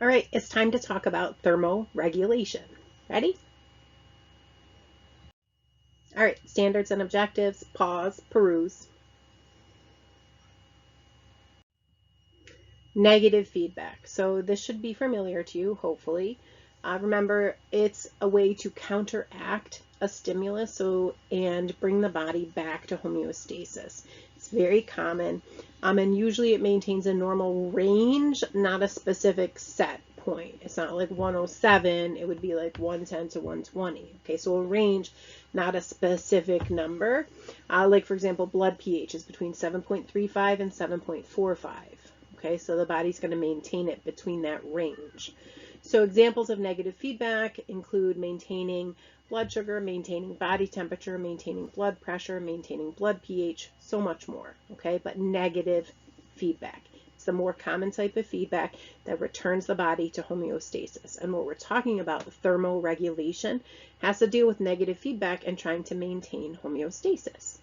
All right, it's time to talk about thermoregulation. Ready? All right, standards and objectives, pause, peruse. Negative feedback. So this should be familiar to you, hopefully. Remember, it's a way to counteract a stimulus and bring the body back to homeostasis. It's very common, and usually it maintains a normal range, not a specific set point. It's not like 107, it would be like 110 to 120. Okay, so a range, not a specific number. Like for example, blood pH is between 7.35 and 7.45. Okay, so the body's going to maintain it between that range. So examples of negative feedback include maintaining blood sugar, maintaining body temperature, maintaining blood pressure, maintaining blood pH, so much more. Okay, but negative feedback. It's the more common type of feedback that returns the body to homeostasis. And what we're talking about, thermoregulation, has to deal with negative feedback and trying to maintain homeostasis.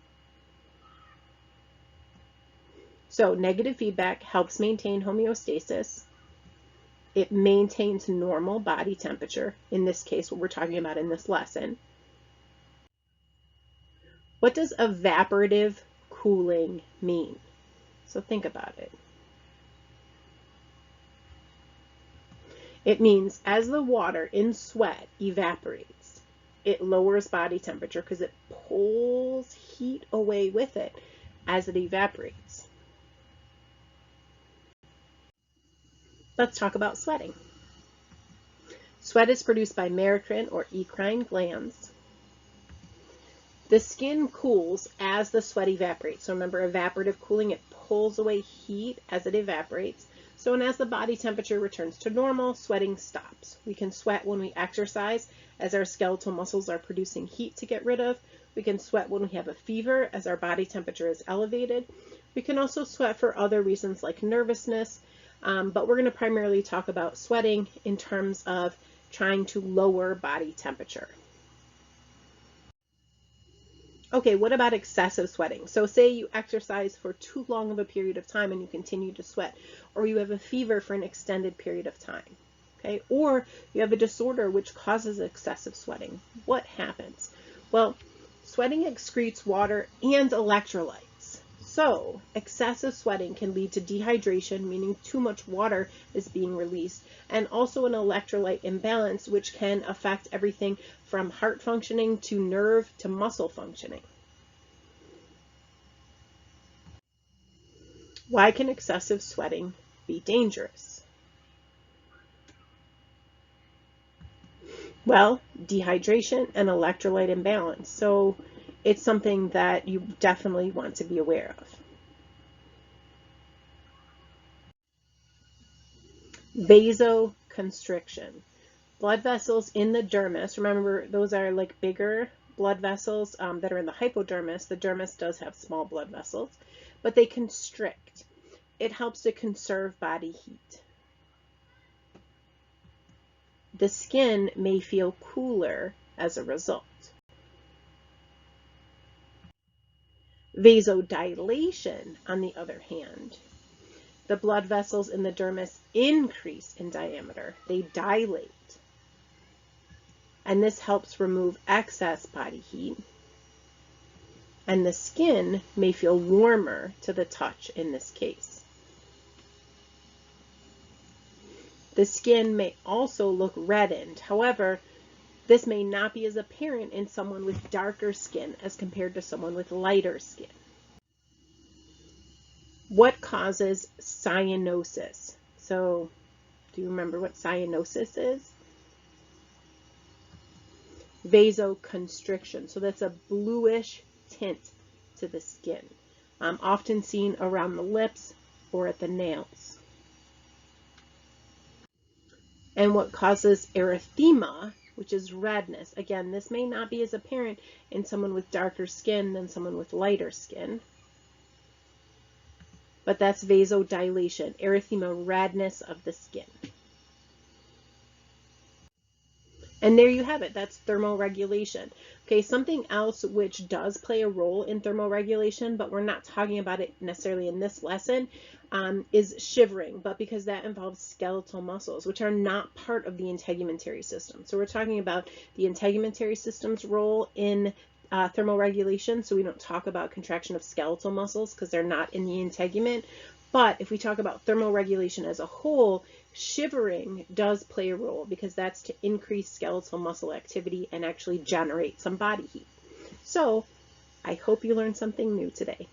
So negative feedback helps maintain homeostasis. It maintains normal body temperature, in this case, what we're talking about in this lesson. What does evaporative cooling mean? So think about it. It means as the water in sweat evaporates, it lowers body temperature because it pulls heat away with it as it evaporates. Let's talk about sweating. Sweat is produced by merocrine or eccrine glands. The skin cools as the sweat evaporates. So remember, evaporative cooling, it pulls away heat as it evaporates. So and as the body temperature returns to normal, sweating stops. We can sweat when we exercise as our skeletal muscles are producing heat to get rid of. We can sweat when we have a fever as our body temperature is elevated. We can also sweat for other reasons like nervousness, but we're going to primarily talk about sweating in terms of trying to lower body temperature. Okay, what about excessive sweating? So say you exercise for too long of a period of time and you continue to sweat, or you have a fever for an extended period of time, okay? Or you have a disorder which causes excessive sweating. What happens? Well, sweating excretes water and electrolytes. So excessive sweating can lead to dehydration, meaning too much water is being released, and also an electrolyte imbalance, which can affect everything from heart functioning to nerve to muscle functioning. Why can excessive sweating be dangerous? Well, dehydration and electrolyte imbalance. So it's something that you definitely want to be aware of. Vasoconstriction. Blood vessels in the dermis, remember those are like bigger blood vessels that are in the hypodermis. The dermis does have small blood vessels, but they constrict. It helps to conserve body heat. The skin may feel cooler as a result. Vasodilation, on the other hand, the blood vessels in the dermis increase in diameter. They dilate. And this helps remove excess body heat. And the skin may feel warmer to the touch in this case. The skin may also look reddened. However, this may not be as apparent in someone with darker skin as compared to someone with lighter skin. What causes cyanosis? So, do you remember what cyanosis is? Vasoconstriction. So that's a bluish tint to the skin, often seen around the lips or at the nails. And what causes erythema, which is redness. Again, this may not be as apparent in someone with darker skin than someone with lighter skin, but that's vasodilation, erythema, redness of the skin. And there you have it. That's thermoregulation. Okay, something else which does play a role in thermoregulation, but we're not talking about it necessarily in this lesson, is shivering, but because that involves skeletal muscles, which are not part of the integumentary system. So we're talking about the integumentary system's role in thermoregulation. So we don't talk about contraction of skeletal muscles because they're not in the integument. But if we talk about thermoregulation as a whole, shivering does play a role because that's to increase skeletal muscle activity and actually generate some body heat. So I hope you learned something new today.